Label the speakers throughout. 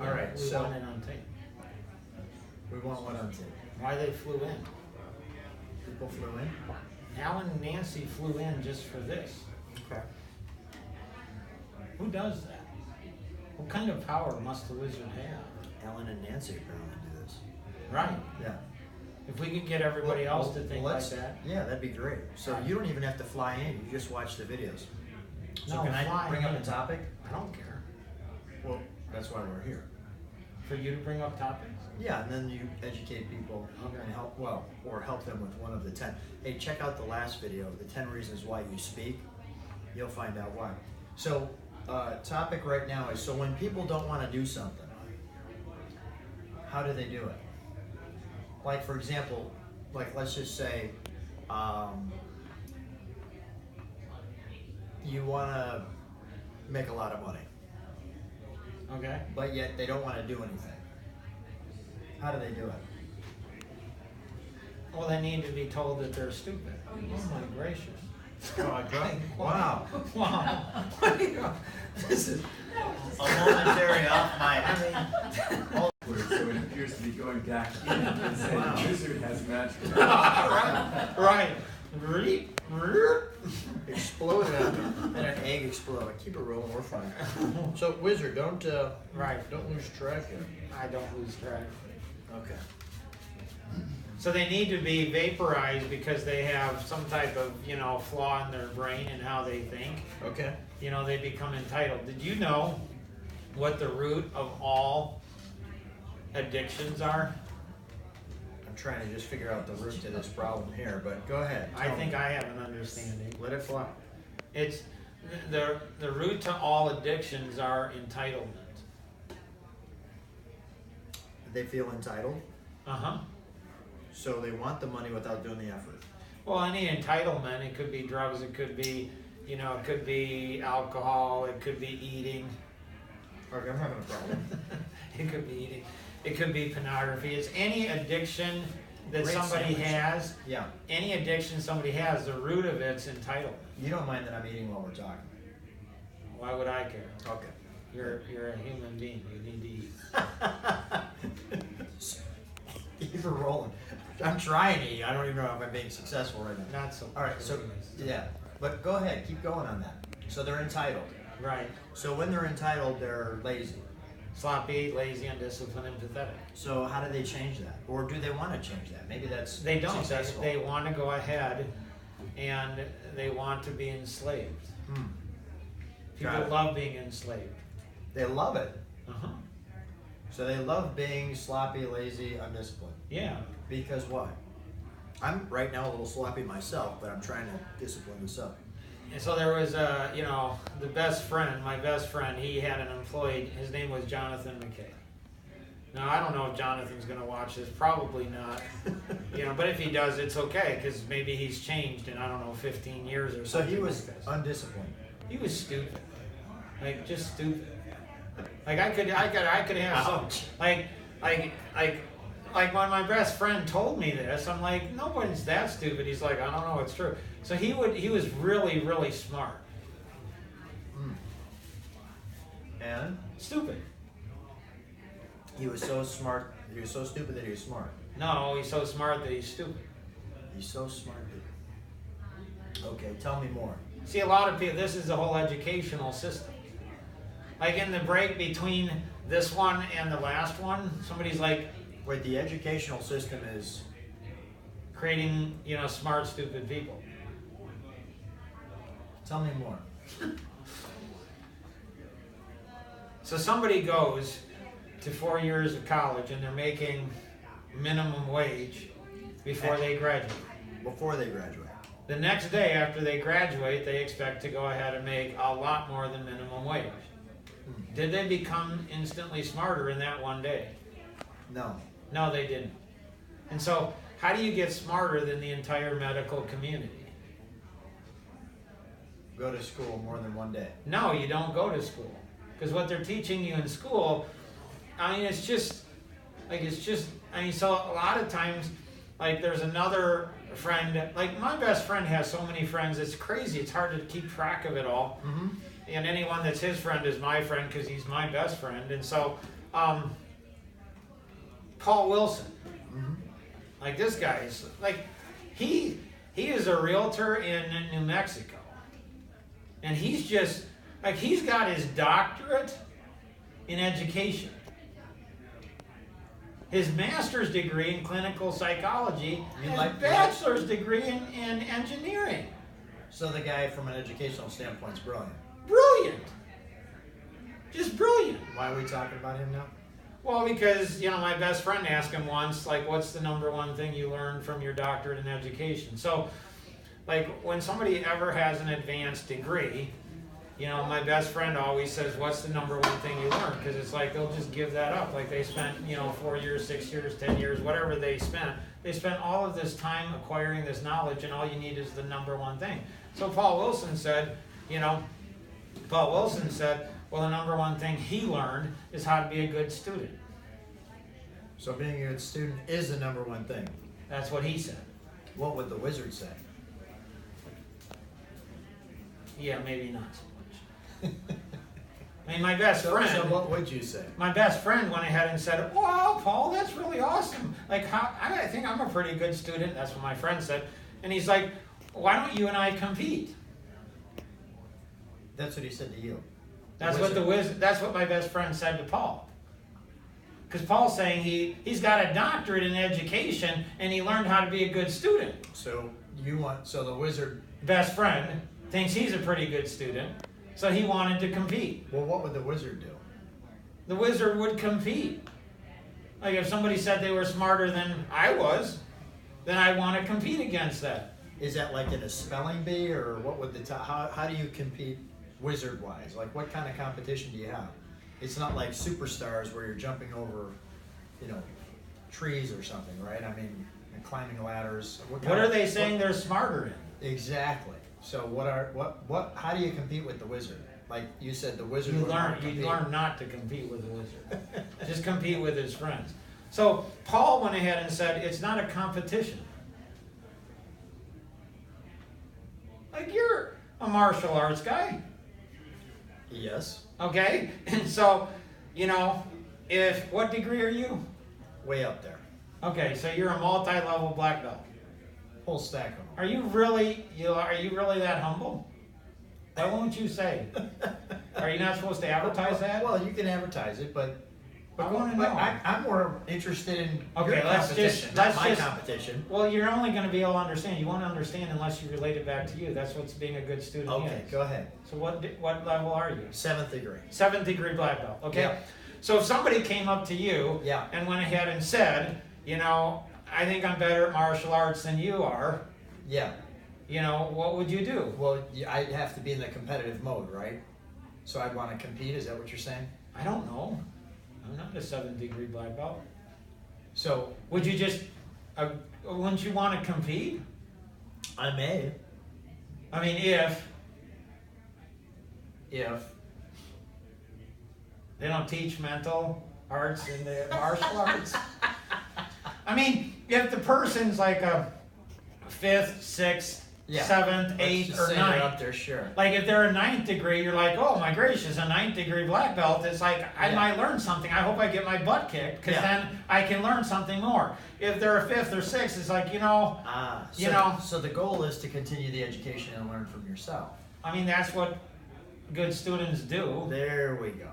Speaker 1: All right,
Speaker 2: We
Speaker 1: so
Speaker 2: want it on tape.
Speaker 1: we want one on tape.
Speaker 2: Why they flew in?
Speaker 1: People flew in.
Speaker 2: Alan and Nancy flew in just for this.
Speaker 1: Okay.
Speaker 2: Who does that? What kind of power must the wizard have?
Speaker 1: Alan and Nancy apparently do this.
Speaker 2: Right.
Speaker 1: Yeah.
Speaker 2: If we could get everybody else to think like that.
Speaker 1: Yeah, that'd be great. So you don't even have to fly in. You just watch the videos. So
Speaker 2: No,
Speaker 1: can I
Speaker 2: fly
Speaker 1: bring up
Speaker 2: in.
Speaker 1: a topic?
Speaker 2: I don't care.
Speaker 1: Well, that's why we're here.
Speaker 2: For you to bring up topics?
Speaker 1: Yeah, and then you educate people and help, or help them with one of the 10. Hey, check out the last video, the 10 reasons why you speak. You'll find out why. So, topic right now is, so when people don't want to do something, how do they do it? Like, for example, like let's just say, you want to make a lot of money,
Speaker 2: Okay.
Speaker 1: but yet they don't want to do anything. How do they do it?
Speaker 2: Well, they need to be told that they're stupid. Oh my gracious.
Speaker 1: Wow.
Speaker 2: Wow.
Speaker 1: This is a momentary off my.
Speaker 3: So it appears to be going back in and saying
Speaker 1: Wow.
Speaker 3: the wizard has magic.
Speaker 2: Right.
Speaker 1: Exploded on me. And an egg exploded. Keep it rolling, we're fine. So, Wizard, don't lose track here.
Speaker 2: I don't lose track.
Speaker 1: Okay.
Speaker 2: So they need to be vaporized because they have some type of, flaw in their brain and how they think.
Speaker 1: Okay.
Speaker 2: They become entitled. Did you know what the root of all addictions are?
Speaker 1: I'm trying to just figure out the root to this problem here, but go ahead.
Speaker 2: I think I have an understanding.
Speaker 1: Let it fly.
Speaker 2: It's the root to all addictions are entitlement.
Speaker 1: They feel entitled,
Speaker 2: Uh-huh.
Speaker 1: so they want the money without doing the effort.
Speaker 2: Well, any entitlement, it could be drugs, it could be, it could be alcohol, it could be eating.
Speaker 1: Okay, I'm having a problem.
Speaker 2: It could be eating. It could be pornography. It's any addiction that
Speaker 1: Great
Speaker 2: somebody
Speaker 1: sandwich.
Speaker 2: has.
Speaker 1: Yeah.
Speaker 2: Any addiction somebody has, the root of it's entitlement.
Speaker 1: You don't mind that I'm eating while we're talking?
Speaker 2: Why would I care?
Speaker 1: Okay.
Speaker 2: You're a human being. You need to eat.
Speaker 1: Keep it rolling. I'm trying to eat. I don't even know if I'm being successful right now.
Speaker 2: Not so.
Speaker 1: All right, so yeah, but go ahead, keep going on that. So they're entitled.
Speaker 2: Right.
Speaker 1: So when they're entitled, they're lazy.
Speaker 2: Sloppy, lazy, undisciplined, and pathetic.
Speaker 1: So how do they change that, or do they want to change that? Maybe that's
Speaker 2: They don't.
Speaker 1: successful.
Speaker 2: They want to go ahead, and they want to be enslaved.
Speaker 1: Hmm.
Speaker 2: People
Speaker 1: Got it.
Speaker 2: love being enslaved.
Speaker 1: They love it.
Speaker 2: Uh-huh.
Speaker 1: So they love being sloppy, lazy, undisciplined.
Speaker 2: Yeah.
Speaker 1: Because why? I'm right now a little sloppy myself, but I'm trying to discipline myself.
Speaker 2: And so there was, the best friend, my best friend, he had an employee, his name was Jonathan McKay. Now, I don't know if Jonathan's going to watch this, probably not, but if he does, it's okay, because maybe he's changed in, 15 years or
Speaker 1: So
Speaker 2: something.
Speaker 1: he was
Speaker 2: like this.
Speaker 1: undisciplined.
Speaker 2: He was stupid. Like, just stupid. Like, I could have some, like when my best friend told me this, I'm like, nobody's that stupid. He's like, I don't know, it's true. So he was really, really smart.
Speaker 1: And
Speaker 2: Stupid.
Speaker 1: he was so smart, he was so stupid that he was smart.
Speaker 2: No, he's so smart that he's stupid.
Speaker 1: He's so smart. Okay, tell me more.
Speaker 2: See, a lot of people, this is the whole educational system. Like in the break between this one and the last one, somebody's like
Speaker 1: Wait, the educational system is...
Speaker 2: creating, smart, stupid people.
Speaker 1: Tell me more.
Speaker 2: So somebody goes to 4 years of college and they're making minimum wage before they graduate.
Speaker 1: Before they graduate.
Speaker 2: The next day after they graduate, they expect to go ahead and make a lot more than minimum wage. Did they become instantly smarter in that one day?
Speaker 1: No.
Speaker 2: No, they didn't. And so, how do you get smarter than the entire medical community?
Speaker 1: Go to school more than one day.
Speaker 2: No, you don't go to school. Because what they're teaching you in school, it's just, so a lot of times, like there's another friend, like my best friend has so many friends, it's crazy, it's hard to keep track of it all.
Speaker 1: Mm-hmm.
Speaker 2: And anyone that's his friend is my friend because he's my best friend. And so Paul Wilson.
Speaker 1: Mm-hmm.
Speaker 2: Like this guy is like he is a realtor in New Mexico, and he's just like he's got his doctorate in education, his master's degree in clinical psychology, and
Speaker 1: like-
Speaker 2: his bachelor's degree in engineering.
Speaker 1: So the guy, from an educational standpoint, is brilliant.
Speaker 2: Brilliant, just brilliant.
Speaker 1: Why are we talking about him now?
Speaker 2: Well, because, my best friend asked him once, like, what's the number one thing you learned from your doctorate in education? So, like, when somebody ever has an advanced degree, my best friend always says, what's the number one thing you learned? Because it's like, they'll just give that up. Like, they spent, 4 years, 6 years, 10 years, whatever they spent. They spent all of this time acquiring this knowledge, and all you need is the number one thing. So Paul Wilson said, well, the number one thing he learned is how to be a good student.
Speaker 1: So being a good student is the number one thing.
Speaker 2: That's what he said.
Speaker 1: What would the wizard say?
Speaker 2: Yeah, maybe not so much. I mean, my best
Speaker 1: So
Speaker 2: friend.
Speaker 1: what would you say?
Speaker 2: My best friend went ahead and said, "Wow, Paul, that's really awesome. Like, I think I'm a pretty good student." That's what my friend said, and he's like, "Why don't you and I compete?"
Speaker 1: That's what he said to you.
Speaker 2: That's what my best friend said to Paul. Because Paul's saying he's got a doctorate in education and he learned how to be a good student.
Speaker 1: So the wizard.
Speaker 2: Best friend thinks he's a pretty good student, so he wanted to compete.
Speaker 1: Well, what would the wizard do?
Speaker 2: The wizard would compete. Like if somebody said they were smarter than I was, then I want to compete against that.
Speaker 1: Is that like in a spelling bee, or what would how do you compete wizard-wise? Like, what kind of competition do you have? It's not like Superstars where you're jumping over, trees or something, right? I mean, and climbing ladders.
Speaker 2: What are they saying they're smarter in?
Speaker 1: Exactly. So how do you compete with the wizard? Like you said, the wizard.
Speaker 2: You
Speaker 1: would want to
Speaker 2: learn
Speaker 1: compete.
Speaker 2: not to compete with the wizard. Just compete with his friends. So Paul went ahead and said, it's not a competition. Like, you're a martial arts guy.
Speaker 1: Yes.
Speaker 2: Okay? And so, what degree are you?
Speaker 1: Way up there.
Speaker 2: Okay, so you're a multi-level black belt.
Speaker 1: Whole stack of them.
Speaker 2: Are you really that humble? Why won't you say? Are you not supposed to advertise that?
Speaker 1: Well, you can advertise it, but
Speaker 2: I want to know.
Speaker 1: I'm more interested in
Speaker 2: Okay,
Speaker 1: your competition, not my competition.
Speaker 2: Well, you're only going to be able to understand. You won't understand unless you relate it back to you. That's what's being a good student
Speaker 1: Okay,
Speaker 2: is.
Speaker 1: go ahead.
Speaker 2: So what level are you?
Speaker 1: 7th degree.
Speaker 2: 7th degree black belt. Okay.
Speaker 1: Yeah.
Speaker 2: So if somebody came up to you
Speaker 1: Yeah.
Speaker 2: and went ahead and said, I think I'm better at martial arts than you are,
Speaker 1: Yeah.
Speaker 2: What would you do?
Speaker 1: Well, I'd have to be in the competitive mode, right? So I'd want to compete. Is that what you're saying?
Speaker 2: I don't know. I'm not a 7th degree black belt.
Speaker 1: So
Speaker 2: Would you just, wouldn't you want to compete?
Speaker 1: I may,
Speaker 2: I mean,
Speaker 1: if
Speaker 2: they don't teach mental arts in the martial arts. I mean, if the person's like a 5th, 6th,
Speaker 1: Yeah.
Speaker 2: 7th,
Speaker 1: let's
Speaker 2: 8th,
Speaker 1: just
Speaker 2: or
Speaker 1: say they're
Speaker 2: 9th.
Speaker 1: up there, sure.
Speaker 2: Like if they're a 9th degree, you're like, oh my gracious, a 9th degree black belt. It's like, I
Speaker 1: Yeah.
Speaker 2: might learn something. I hope I get my butt kicked because
Speaker 1: Yeah.
Speaker 2: then I can learn something more. If they're a 5th or 6th, it's like,
Speaker 1: So the goal is to continue the education and learn from yourself.
Speaker 2: I mean, that's what good students do.
Speaker 1: There we go.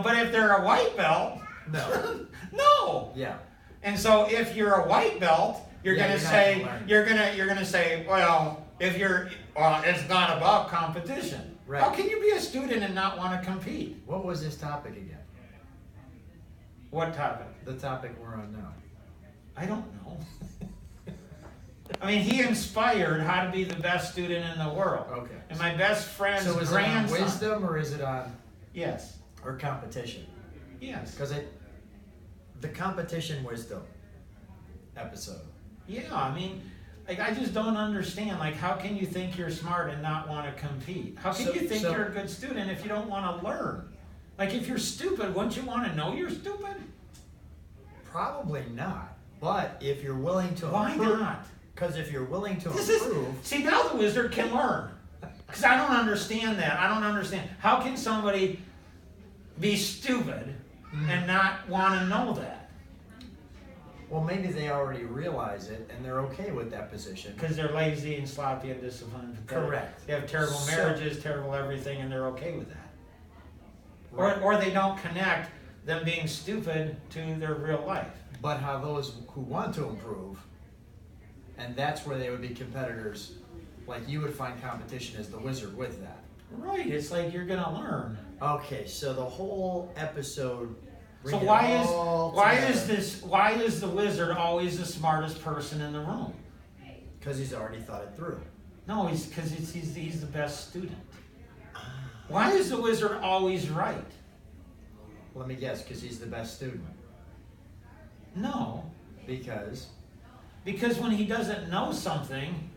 Speaker 2: But if they're a white belt,
Speaker 1: No.
Speaker 2: no.
Speaker 1: Yeah.
Speaker 2: And so if you're a white belt, you're
Speaker 1: Yeah,
Speaker 2: gonna
Speaker 1: you're not
Speaker 2: say
Speaker 1: gonna learn.
Speaker 2: you're gonna say, well, it's not about competition.
Speaker 1: Right.
Speaker 2: How can you be a student and not want to compete?
Speaker 1: What was this topic again?
Speaker 2: What topic?
Speaker 1: The topic we're on now.
Speaker 2: I don't know. I mean, he inspired how to be the best student in the world.
Speaker 1: Okay.
Speaker 2: And my best friend's
Speaker 1: So is it on
Speaker 2: grandson.
Speaker 1: wisdom or is it on
Speaker 2: Yes.
Speaker 1: or competition?
Speaker 2: Yes.
Speaker 1: Because the competition wisdom episode.
Speaker 2: Yeah. I mean, like, I just don't understand. Like, how can you think you're smart and not want to compete? How can you think you're a good student if you don't want to learn? Like, if you're stupid, wouldn't you want to know you're stupid?
Speaker 1: Probably not. But if you're willing to
Speaker 2: Why
Speaker 1: improve,
Speaker 2: not?
Speaker 1: Because if you're willing to
Speaker 2: This
Speaker 1: improve,
Speaker 2: see, now the wizard can learn. Because I don't understand that. I don't understand. How can somebody be stupid and not want to know that?
Speaker 1: Well, maybe they already realize it and they're okay with that position.
Speaker 2: Because they're lazy and sloppy and disciplined.
Speaker 1: Correct.
Speaker 2: They have terrible
Speaker 1: So-
Speaker 2: marriages, terrible everything, and they're okay with that.
Speaker 1: Right.
Speaker 2: Or they don't connect them being stupid to their real life.
Speaker 1: But how those who want to improve, and that's where they would be competitors, like you would find competition as the wizard with that.
Speaker 2: Right, it's like you're gonna learn.
Speaker 1: Okay, so the whole episode.
Speaker 2: So
Speaker 1: bring it
Speaker 2: why
Speaker 1: all
Speaker 2: is the wizard always the smartest person in the room?
Speaker 1: Because he's already thought it through.
Speaker 2: No, he's the best student. Why is the wizard always right?
Speaker 1: Let me guess, because he's the best student.
Speaker 2: No,
Speaker 1: Because
Speaker 2: when he doesn't know something,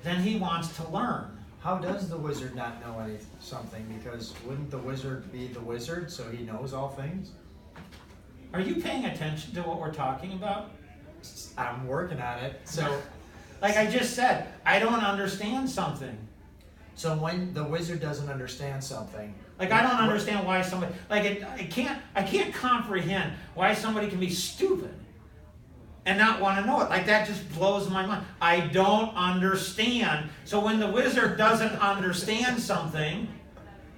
Speaker 2: then he wants to learn.
Speaker 1: how does the wizard not know something? Because wouldn't the wizard be the wizard, so he knows all things?
Speaker 2: Are you paying attention to what we're talking about?
Speaker 1: I'm working on it. So,
Speaker 2: Like I just said, I don't understand something.
Speaker 1: so when the wizard doesn't understand something,
Speaker 2: Like I don't understand why somebody I can't comprehend why somebody can be stupid and not want to know it. Like that just blows my mind. I don't understand. So when the wizard doesn't understand something,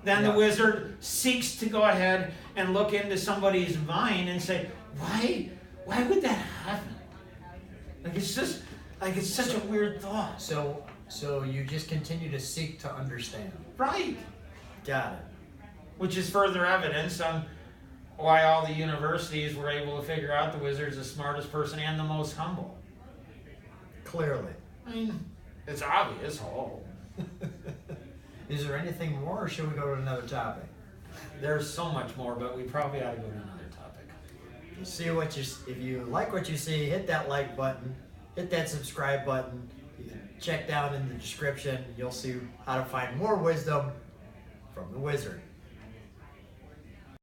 Speaker 2: then the wizard seeks to go ahead and look into somebody's mind and say, why would that happen? Like it's just like it's such a weird thought.
Speaker 1: So you just continue to seek to understand.
Speaker 2: Right.
Speaker 1: Got it.
Speaker 2: Which is further evidence on why all the universities were able to figure out the wizard's the smartest person and the most humble.
Speaker 1: Clearly.
Speaker 2: I mean, it's obvious. Oh.
Speaker 1: Is there anything more, or should we go to another topic?
Speaker 2: There's so much more, but we probably ought to go to another topic.
Speaker 1: If you like what you see, hit that like button, hit that subscribe button. You can check down in the description. You'll see how to find more wisdom from the wizard.